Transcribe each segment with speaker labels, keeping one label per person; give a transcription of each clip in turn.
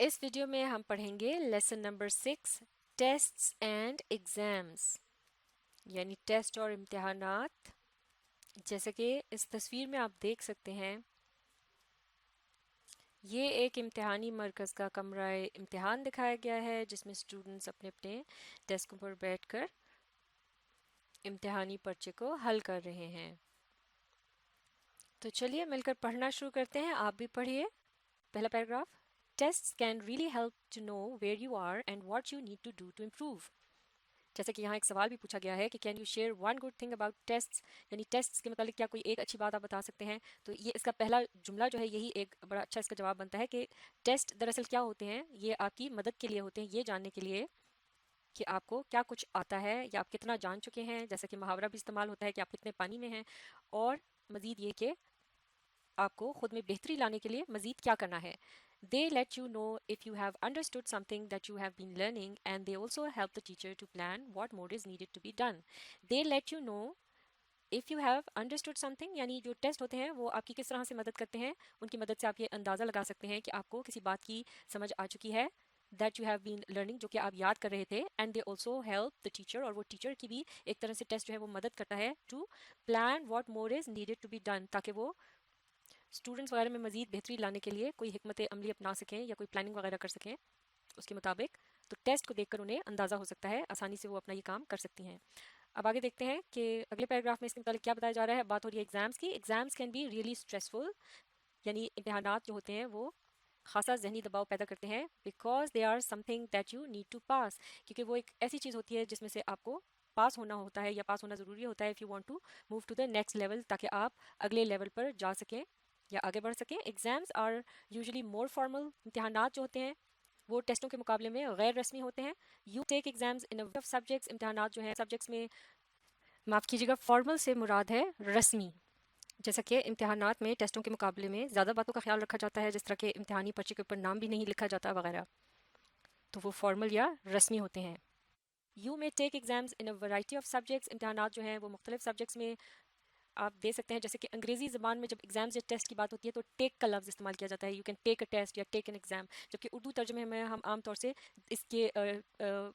Speaker 1: इस वीडियो में हम पढ़ेंगे lesson number 6 tests and exams यानी टेस्ट और इम्तिहानात। जैसे कि इस तस्वीर में आप देख सकते हैं, ये एक इम्तिहानी मरकज़ का कमरा इम्तिहान दिखाया गया है जिसमें स्टूडेंट्स अपने अपने डेस्कों पर बैठकर इम्तिहानी पर्चे को हल कर रहे हैं। तो चलिए मिलकर पढ़ना शुरू करते हैं। आप भी पढ़िए। पहला paragraph, tests can really help to know where you are and what you need to do to improve. जैसे कि यहाँ एक सवाल भी पूछा गया है कि can you share one good thing about tests, यानी टेस्ट्स के मतलब क्या कोई एक अच्छी बात आप बता सकते हैं। तो ये इसका पहला जुमला जो है यही एक बड़ा अच्छा इसका जवाब बनता है कि टेस्ट दरअसल क्या होते हैं। ये आपकी मदद के लिए होते हैं, ये जानने के लिए कि आपको क्या कुछ आता है या आप कितना जान चुके हैं। जैसे कि मुहावरा भी इस्तेमाल होता है कि आप कितने पानी में हैं, और मज़ीद ये कि आपको खुद में बेहतरी लाने के लिए मज़ीद क्या करना है। They let you know if you have understood something that you have been learning, and they also help the teacher to plan what more is needed to be done. They let you know if you have understood something, यानी जो test होते हैं वो आपकी किस तरह से मदद करते हैं। उनकी मदद से आप ये अंदाज़ा लगा सकते हैं कि आपको किसी बात की समझ आ चुकी है, that you have been learning, जो कि आप याद कर रहे थे। And they also help the teacher, और वो टीचर की भी एक तरह से टेस्ट जो है वो मदद करता है to plan what more is needed to be done, ताकि वो स्टूडेंट्स वगैरह में मजीद बेहतरी लाने के लिए कोई हिकमत अमली अपना सकें या कोई प्लानिंग वगैरह कर सकें उसके मुताबिक। तो टेस्ट को देखकर उन्हें अंदाज़ा हो सकता है, आसानी से वो अपना ये काम कर सकती हैं। अब आगे देखते हैं कि अगले पैराग्राफ में इसके मुताबिक क्या बताया जा रहा है। बात हो रही है एग्जाम्स की। Exams can be really stressful, यानी इम्तहानात जो होते हैं वो खासा जहनी दबाव पैदा करते हैं। Because they are something that you need to पास, क्योंकि वो एक ऐसी चीज़ होती है जिसमें से आपको पास होना होता है या पास होना ज़रूरी होता है if you want to move to the next level, ताकि आप अगले लेवल पर जा सकें या आगे बढ़ सकें। Exams are usually more formal, इम्तहानात जो होते हैं वो टेस्टों के मुकाबले में गैर रस्मी होते हैं। You take exams in of subjects, इम्तहानात जो है सब्जेक्ट्स में, माफ़ कीजिएगा, फॉर्मल से मुराद है रस्मी। जैसा कि इम्तहानात में टेस्टों के मुकाबले में ज़्यादा बातों का ख्याल रखा जाता है, जिस तरह के इम्तहानी पर्चे के ऊपर नाम भी नहीं लिखा जाता वगैरह, तो वो फॉर्मल या रस्मी होते हैं। You may take exams in a variety of subjects, इम्तहानात जो हैं वो मुख्तलिफ सब्जेक्ट्स में आप दे सकते हैं। जैसे कि अंग्रेजी ज़बान में जब एग्जाम्स या टेस्ट की बात होती है तो टेक का लफ्ज़ इस्तेमाल किया जाता है, you can take a test या टेक एन एग्जाम। जबकि उर्दू तर्जुमे में हम आमतौर से इसके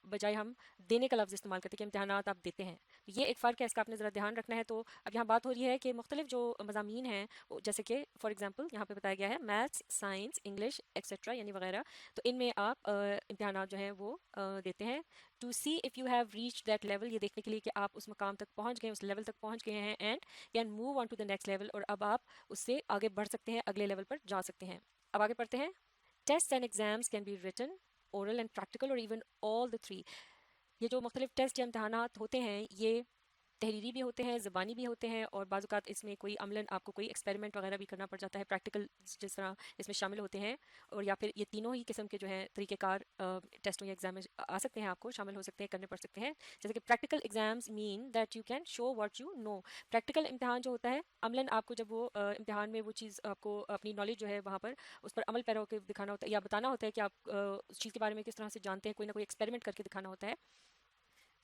Speaker 1: बजाय हम देने का लफ्ज़ इस्तेमाल करते हैं कि इम्तहानात आप देते हैं। तो ये एक फ़र्क है, इसका आपने ज़रा ध्यान रखना है। तो अब यहाँ बात हो रही है कि मुख्तलिफ जो मज़ामीन हैं, जैसे कि फॉर एग्जाम्पल यहाँ पे बताया गया है मैथ्स, साइंस, इंग्लिश एक्सेट्रा यानी वगैरह, तो इनमें आप इम्तहानात जो हैं वो देते हैं to see if you have reach that level, ये देखने के लिए कि आप उस मकाम तक पहुँच गए, उस लेवल तक पहुँच गए हैं, and can move on to the next level, और अब आप उससे आगे बढ़ सकते हैं, अगले लेवल पर जा सकते हैं। अब आगे पढ़ते हैं। Test and exams can be written, oral and practical, or even all the three. ये जो मुख्तलिफ टेस्ट या इम्तहानात होते हैं ये तहरीरी भी होते हैं, ज़बानी भी होते हैं, और बाज़ औक़ात इसमें कोई अमलन आपको कोई एक्सपेरिमेंट वगैरह भी करना पड़ जाता है, प्रैक्टिकल जिस तरह इसमें शामिल होते हैं। और या फिर ये तीनों ही किस्म के जो हैं तरीक़ेकार टेस्टों या एग्जाम में आ सकते हैं, आपको शामिल हो सकते हैं, करने पड़ सकते हैं। जैसे कि practical exams mean that you can show what you know. Practical इम्तहान जो होता है, अमलन आपको जब वो इम्तहान में वो चीज़ आपको अपनी नॉलेज जो है वहाँ पर उस पर अमल पैरा होकर दिखाना होता है, या बताना होता है कि आप उस चीज़ के बारे में किस तरह से जानते हैं, कोई ना कोई एक्सपेरिमेंट करके दिखाना होता है।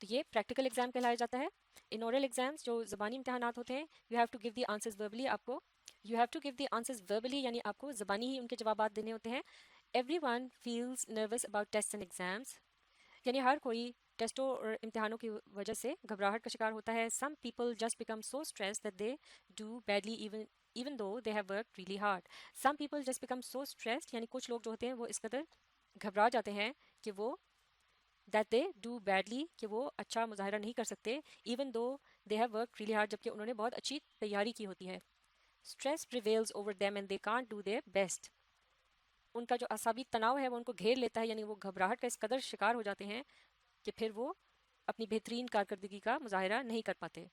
Speaker 1: तो ये प्रैक्टिकल एग्जाम कहलाया जाता है। इन ओरल एग्जाम्स जो ज़बानी इम्तहानात होते हैं, you have to give the answers verbally, आपको you have to give the answers verbally, यानी आपको ज़बानी ही उनके जवाब देने होते हैं। Every one feels nervous about test and exams, यानी हर कोई टेस्टों और इम्तहानों की वजह से घबराहट का शिकार होता है। Some people just become so stress that they do badly even though they have worked really hard. Some people just become so stressed, यानी कुछ लोग जो होते हैं वो इस कदर घबरा जाते हैं कि वो दैट दे डू बैडली, कि वो अच्छा मुजाहरा नहीं कर सकते, even though they have work really hard, जबकि उन्होंने बहुत अच्छी तैयारी की होती है। Stress prevails over them and they can't do their best, उनका जो असाबी तनाव है वो उनको घेर लेता है, यानी वो घबराहट का इस कदर शिकार हो जाते हैं कि फिर वो अपनी बेहतरीन कारकर्दगी का मुजाहरा नहीं कर पाते।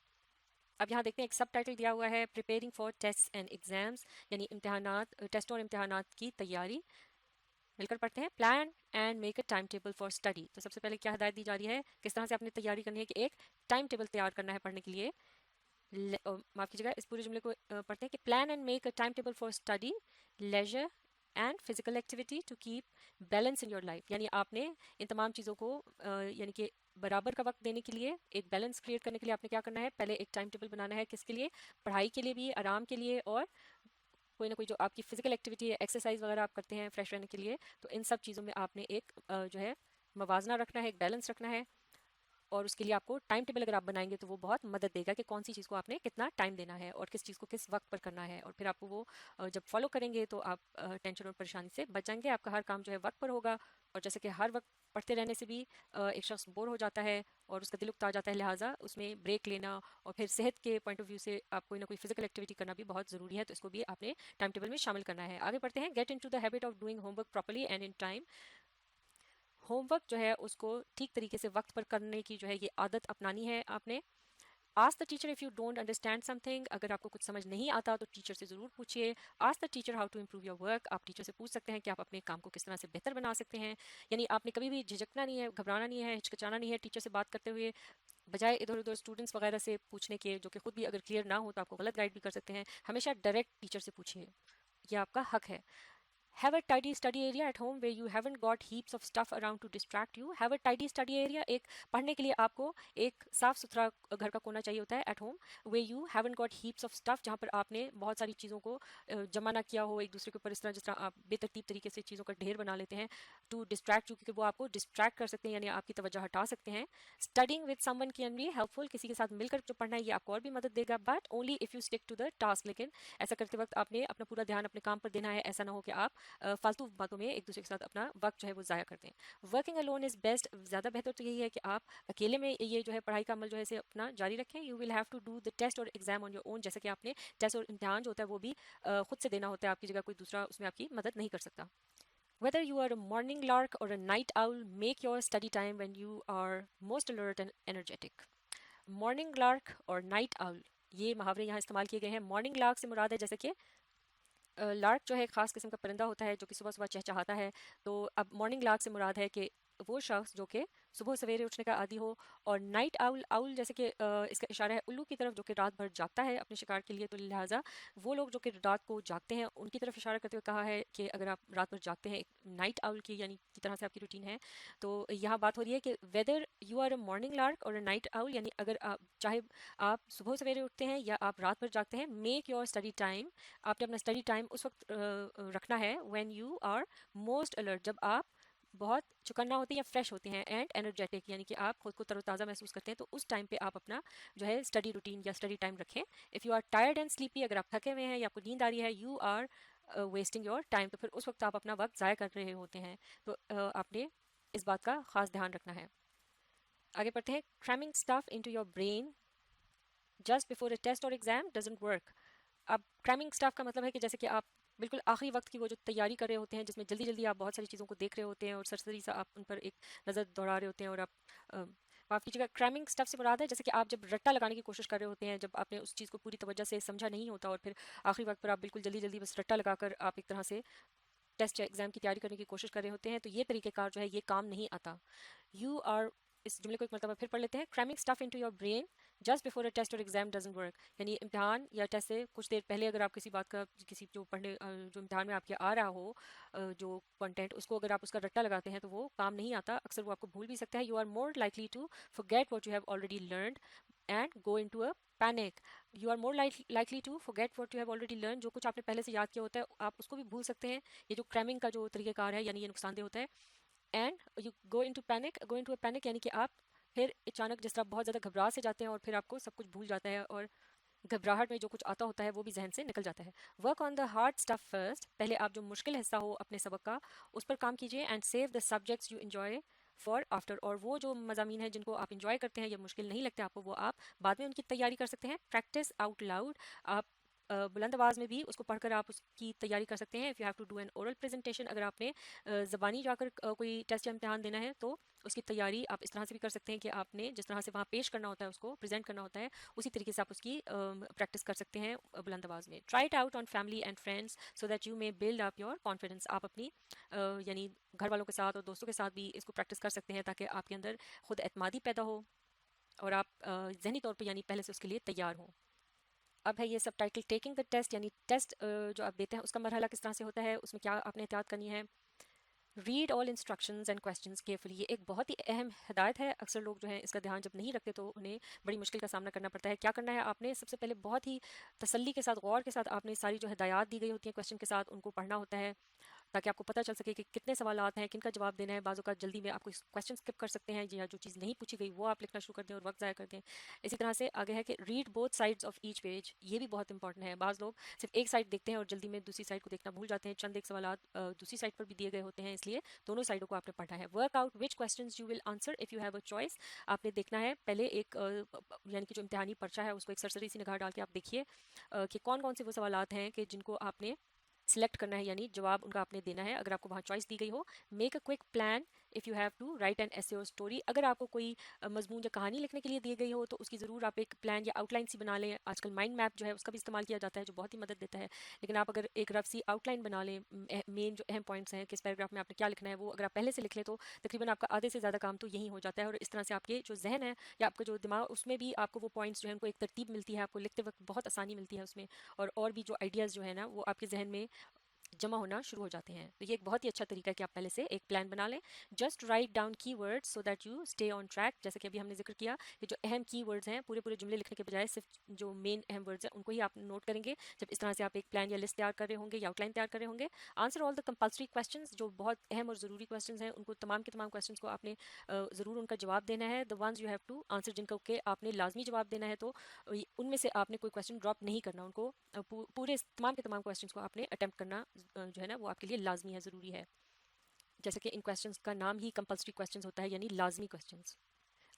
Speaker 1: अब यहाँ देखते हैं एक सब टाइटल दिया हुआ है, preparing for test and exams, यानी इम्तहानात, टेस्टों और इम्तहानात की तैयारी। मिलकर पढ़ते हैं। Plan and make a time table for study. तो सबसे पहले क्या हिदायत दी जा रही है, किस तरह से आपने तैयारी करनी है कि एक टाइम टेबल तैयार करना है पढ़ने के लिए। माफ़ कीजिएगा, इस पूरे जुमले को पढ़ते हैं कि plan and make a time table for study, leisure and physical activity to keep balance in your life, यानी आपने इन तमाम चीज़ों को यानी कि बराबर का वक्त देने के लिए, एक बैलेंस क्रिएट करने के लिए आपने क्या करना है, पहले एक टाइम टेबल बनाना है। किसके लिए? पढ़ाई के लिए भी, आराम के लिए, और कोई ना कोई जो आपकी फिजिकल एक्टिविटी है, एक्सरसाइज वगैरह आप करते हैं फ्रेश रहने के लिए, तो इन सब चीज़ों में आपने एक जो है मवाजना रखना है, एक बैलेंस रखना है। और उसके लिए आपको टाइम टेबल अगर आप बनाएंगे तो वो बहुत मदद देगा कि कौन सी चीज़ को आपने कितना टाइम देना है और किस चीज़ को किस वक्त पर करना है। और फिर आपको वो जब फॉलो करेंगे तो आप टेंशन और परेशानी से बच जाएंगे, आपका हर काम जो है वक्त पर होगा। और जैसे कि हर वक्त पढ़ते रहने से भी एक शख्स बोर हो जाता है और उसका दिल उकता जाता है, लिहाजा उसमें ब्रेक लेना और फिर सेहत के पॉइंट ऑफ व्यू से आप कोई ना कोई फिजिकल एक्टिविटी करना भी बहुत ज़रूरी है, तो इसको भी आपने टाइम टेबल में शामिल करना है। आगे बढ़ते हैं। Get into the habit of doing homework properly and in time. Homework जो है उसको ठीक तरीके से वक्त पर करने की जो है ये आदत अपनानी है आपने। Ask the teacher if you don't understand something, अगर आपको कुछ समझ नहीं आता तो टीचर से ज़रूर पूछिए। Ask the teacher how to improve your work, आप टीचर से पूछ सकते हैं कि आप अपने काम को किस तरह से बेहतर बना सकते हैं। यानी आपने कभी भी झिझकना नहीं है, घबराना नहीं है, हिचकिचाना नहीं है टीचर से बात करते हुए। बजाय इधर उधर स्टूडेंट्स वगैरह से पूछने के, जो कि खुद भी अगर क्लियर ना हो तो आपको गलत गाइड भी कर सकते हैं, हमेशा डायरेक्ट टीचर से पूछिए, ये आपका हक है। Have a tidy study area at home where you haven't got heaps of stuff around to distract you. Have a tidy study area, एक पढ़ने के लिए आपको एक साफ सुथरा घर का कोना चाहिए होता है at home where you haven't got heaps of stuff, जहाँ पर आपने बहुत सारी चीज़ों को जमा ना किया हो एक दूसरे के ऊपर, इस तरह जिस तरह आप बेतरतीब तरीके से चीज़ों का ढेर बना लेते हैं to distract you, क्योंकि वो आपको डिस्ट्रैक्ट कर सकते हैं यानी आपकी तवज्जो हटा सकते हैं। Studying with someone can be helpful, किसी के साथ मिलकर जो पढ़ना है ये आपको और भी मदद देगा, but only if you stick to the task। लेकिन ऐसा करते वक्त आपने अपना पूरा ध्यान अपने काम पर देना है, ऐसा ना हो कि आप फालतू बातों में एक दूसरे के साथ अपना वक्त जो है वो ज़ाया करते हैं। वर्किंग अलोन इज़ बेस्ट, ज़्यादा बेहतर तो यही है कि आप अकेले में ये जो है पढ़ाई का अमल जो है इसे अपना जारी रखें। You will have to do the test or exam on your own, जैसे कि आपने टेस्ट और इम्तिहान जो होता है वो भी खुद से देना होता है, आपकी जगह कोई दूसरा उसमें आपकी मदद नहीं कर सकता। Whether you are a morning lark or a night owl, make your study time when you are most alert and energetic. Morning lark और night owl, ये मुहावरे यहाँ इस्तेमाल किए गए हैं। मॉर्निंग लार्क से मुराद है जैसे कि लार्क जो है एक ख़ास किस्म का परिंदा होता है जो कि सुबह सुबह चहचहाता है। तो अब मॉर्निंग लार्क से मुराद है कि वो शख्स जो कि सुबह सवेरे उठने का आदी हो। और नाइट आउल, आउल जैसे कि इसका इशारा है उल्लू की तरफ जो कि रात भर जागता है अपने शिकार के लिए, तो लिहाजा वो लोग जो कि रात को जागते हैं उनकी तरफ इशारा करते हुए कहा है कि अगर आप रात भर जागते हैं, एक नाइट आउल की यानी की तरह से आपकी रूटीन है। तो यहाँ बात हो रही है कि whether you are a morning lark or a night owl, यानी अगर आप चाहे आप सुबह सवेरे उठते हैं या आप रात भर जागते हैं, मेक योर स्टडी टाइम, आपने अपना स्टडी टाइम उस वक्त रखना है when you are most alert, जब आप बहुत चौकन्ना होते हैं या फ्रेश होते हैं, एंड एनर्जेटिक यानी कि आप खुद को तरोताज़ा महसूस करते हैं, तो उस टाइम पे आप अपना जो है स्टडी रूटीन या स्टडी टाइम रखें। If you are tired and sleepy, अगर आप थके हुए हैं या आपको नींद आ रही है, you are wasting your time, तो फिर उस वक्त आप अपना वक्त ज़ाया कर रहे होते हैं। तो आपने इस बात का ख़ास ध्यान रखना है। आगे बढ़ते हैं। Cramming stuff into your brain just before a test or exam doesn't work. अब क्रैमिंग स्टफ का मतलब है कि जैसे कि आप बिल्कुल आखिरी वक्त की वो जो तैयारी कर रहे होते हैं जिसमें जल्दी जल्दी आप बहुत सारी चीज़ों को देख रहे होते हैं और सरसरी सा आप उन पर एक नज़र दौड़ा रहे होते हैं, और आप माफ़ कीजिएगा, क्रैमिंग स्टफ से मुराद है जैसे कि आप जब रट्टा लगाने की कोशिश कर रहे होते हैं, जब आपने उस चीज़ को पूरी तवज्जो से समझा नहीं होता और फिर आखिरी वक्त पर आप बिल्कुल जल्दी जल्दी बस रट्टा लगाकर आप एक तरह से टेस्ट या एग्जाम की तैयारी करने की कोशिश कर रहे होते हैं, तो ये तरीक़ेकार जो है ये काम नहीं आता। यू आर, इस जुमले को एक मरतबा फिर पढ़ लेते हैं। Cramming stuff into your brain just before a test or exam doesn't work, यानी इम्तिहान या टेस्ट से कुछ देर पहले अगर आप किसी बात का, किसी जो पढ़ने जो इम्तिहान में आपके आ रहा हो जो कंटेंट, उसको अगर आप उसका रट्टा लगाते हैं तो वो काम नहीं आता, अक्सर वो आपको भूल भी सकता है। You are more likely to forget what you have already learned and go into a panic. You are more likely to forget what you have already learn, जो कुछ आपने पहले से याद किया होता है आप उसको भी भूल सकते हैं। ये जो क्रैमिंग का जो तरीक़ेकार है यानी ये नुकसानदेह होता है। And you go into panic, go into a panic यानी कि आप फिर अचानक जिस तरह बहुत ज़्यादा घबरा से जाते हैं और फिर आपको सब कुछ भूल जाता है और घबराहट में जो कुछ आता होता है वो भी जहन से निकल जाता है। Work on the hard stuff first, पहले आप जो मुश्किल हिस्सा हो अपने सबक का उस पर काम कीजिए। And save the subjects you enjoy for after, और वो जो मज़ामीन हैं जिनको आप इंजॉय करते हैं या मुश्किल नहीं लगते आपको, वो आप बाद में उनकी तैयारी कर सकते हैं। प्रैक्टिस आउट लाउड, आप बुलंद आवाज़ में भी उसको पढ़कर आप उसकी तैयारी कर सकते हैं। If you have to do an oral presentation, अगर आपने ज़बानी जाकर कोई टेस्ट या इम्तिहान देना है तो उसकी तैयारी आप इस तरह से भी कर सकते हैं कि आपने जिस तरह से वहाँ पेश करना होता है उसको प्रेजेंट करना होता है उसी तरीके से आप उसकी प्रैक्टिस कर सकते हैं बुलंद आवाज़ में। Try it out on family and friends so that you may build up your confidence, आप अपनी यानी घर वालों के साथ और दोस्तों के साथ भी इसको प्रैक्टिस कर सकते हैं ताकि आपके अंदर खुद एतमादी पैदा हो और आप जहनी तौर पर यानी पहले से उसके लिए तैयार हों। अब है ये सब टाइटल टेकिंग द टेस्ट, यानी टेस्ट जो आप देते हैं उसका मरहला किस तरह से होता है, उसमें क्या आपने एहतियात करनी है। Read all instructions and questions carefully, ये एक बहुत ही अहम हिदायत है। अक्सर लोग जो है इसका ध्यान जब नहीं रखते तो उन्हें बड़ी मुश्किल का सामना करना पड़ता है। क्या करना है आपने, सबसे पहले बहुत ही तसल्ली के साथ, गौर के साथ आपने सारी जो हिदायत दी गई होती है क्वेश्चन के साथ उनको पढ़ना होता है, ताकि आपको पता चल सके कि कितने सवालात हैं, किनका जवाब देना है। बाज़ों का जल्दी में आप कोई क्वेश्चन स्किप कर सकते हैं या जो चीज़ नहीं पूछी गई वो आप लिखना शुरू कर दें और वक्त ज़ाया कर दें। इसी तरह से आगे है कि read both sides of each page, ये भी बहुत इंपॉर्टेंट है। बाज़ लोग सिर्फ एक साइड देखते हैं और जल्दी में दूसरी साइड को देखना भूल जाते हैं। चंद एक सवाल दूसरी साइड पर भी दिए गए होते हैं, इसलिए दोनों साइडों को आपने पढ़ना है। Work out which question you will answer if you have a choice, आपने देखना है पहले एक यानी कि जो इम्तिहानी पर्चा है उसको एक सरसरी सी निगाह डाल के आप देखिए कि कौन कौन से वो सवालात हैं कि जिनको आपने सिलेक्ट करना है, यानी जवाब उनका आपने देना है अगर आपको वहाँ चॉइस दी गई हो। Make a quick plan if you have to write an essay or story, अगर आपको कोई मजमून या कहानी लिखने के लिए दी गई हो तो उसकी ज़रूर आप एक प्लान या आउटलाइन सी बना लें। आजकल माइंड मैप जो है उसका भी इस्तेमाल किया जाता है जो बहुत ही मदद देता है, लेकिन आप अगर एक रफ सी आउटलाइन बना लें, मेन जो अहम पॉइंट्स हैं किस पैराग्राफ में आपने क्या लिखना है वो अगर आप पहले से लिख लें तो तकरीबन आपका आधे से ज़्यादा काम तो यही हो जाता है। और इस तरह से आपके जो जहन है या आपका जो दिमाग, उसमें भी आपको वो पॉइंट्स जो है उनको एक तरतीब मिलती है, आपको लिखते वक्त बहुत आसानी मिलती है उसमें, और भी जो आइडियाज़ जो है ना वो आपके जहन में जमा होना शुरू हो जाते हैं। तो ये एक बहुत ही अच्छा तरीका है कि आप पहले से एक प्लान बना लें। Just write down keywords so that you stay on track, जैसे कि अभी हमने जिक्र किया कि जो अहम कीवर्ड्स हैं पूरे पूरे जुमले लिखने के बजाय सिर्फ जो मेन अहम वर्ड्स हैं उनको ही आप नोट करेंगे जब इस तरह से आप एक प्लान या लिस्ट तैयार कर रहे होंगे या आउटलाइन तैयार कर रहे होंगे। Answer all the compulsory question, जो बहुत अहम और ज़रूरी क्वेश्चन हैं उनको, तमाम के तमाम क्वेश्चन को आपने ज़रूर उनका जवाब देना है। The ones you have to answer, जिनको के आपने लाजमी जवाब देना है, तो उनमें से आपने कोई क्वेश्चन ड्रॉप नहीं करना, उनको पूरे तमाम के तमाम क्वेश्चन को आपने अटेम्प्ट करना जो है ना वो आपके लिए लाजमी है, ज़रूरी है। जैसे कि इन क्वेश्चंस का नाम ही कंपल्सरी क्वेश्चंस होता है, यानी लाजमी क्वेश्चंस।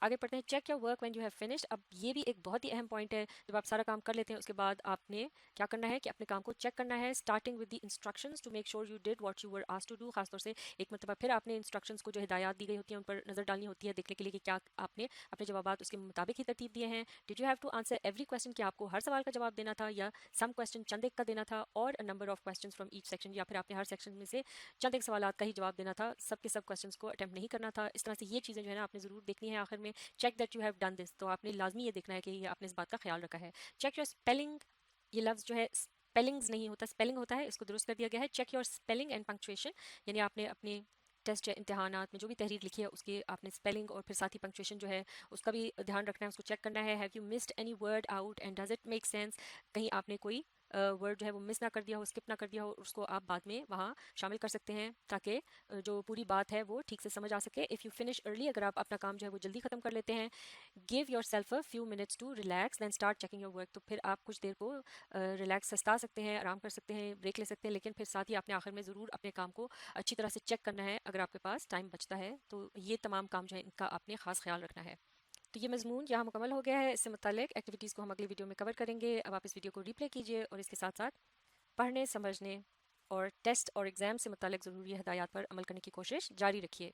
Speaker 1: आगे पढ़ते हैं। Check your work when you have finished, अब ये भी एक बहुत ही अहम पॉइंट है। जब आप सारा काम कर लेते हैं उसके बाद आपने क्या करना है कि अपने काम को चेक करना है, starting with the instructions to make sure you did what you were asked to do. खासतौर से एक मरतबा फिर आपने इंस्ट्रक्शंस को, जो हिदायत दी गई होती है उन पर नजर डालनी होती है, देखने के लिए कि क्या आपने अपने जवाब उसके मुताबिक ही तरतीब दिए हैं। Did you have to answer every question, कि आपको हर सवाल का जवाब देना था या सम क्वेश्चन चंद एक का देना था, और a number of question from each section, या फिर आपने हर सेक्शन में से चंद एक सवाल का ही जवाब देना था, सब के सब क्वेश्चन को अटेम्प्ट नहीं करना था। इस तरह से ये चीज़ें जो है ना आपने ज़रूर देखनी है। आखिर में check that you have done this, तो आपने लाजमी ये देखना है कि ये आपने इस बात का ख्याल रखा है। चेक योर स्पेलिंग, ये लफ्ज़ जो है स्पेलिंग्स नहीं होता, स्पेलिंग होता है, इसको दुरुस्त कर दिया गया है। Check your spelling and punctuation, यानी आपने अपने टेस्ट या इम्तिहानात में जो भी तहरीर लिखी है उसके आपने स्पेलिंग और फिर साथ ही पंक्चुएशन जो है उसका भी ध्यान रखना है, उसको चेक करना है। Have you missed any word out and does it make sense, कहीं आपने कोई वर्ड जो है वो मिस ना कर दिया हो, स्किप ना कर दिया हो, उसको आप बाद में वहाँ शामिल कर सकते हैं ताकि जो पूरी बात है वो ठीक से समझ आ सके। इफ़ यू फिनिश अर्ली, अगर आप अपना काम जो है वो जल्दी ख़त्म कर लेते हैं। Give yourself a few minutes to relax then start checking your work, तो फिर आप कुछ देर को रिलैक्स सस्ता सकते हैं, आराम कर सकते हैं, ब्रेक ले सकते हैं, लेकिन फिर साथ ही आपने आखिर में ज़रूर अपने काम को अच्छी तरह से चेक करना है अगर आपके पास टाइम बचता है। तो ये तमाम काम जो है इनका आपने ख़ास ख्याल रखना है। तो ये मजमून यहाँ मुकम्मल हो गया है। इससे मुतालिक एक्टिविटीज़ को हम अगली वीडियो में कवर करेंगे। अब आप इस वीडियो को रिप्ले कीजिए और इसके साथ साथ पढ़ने, समझने और टेस्ट और एग्ज़ाम से मुतालिक ज़रूरी हदायत पर अमल करने की कोशिश जारी रखिए।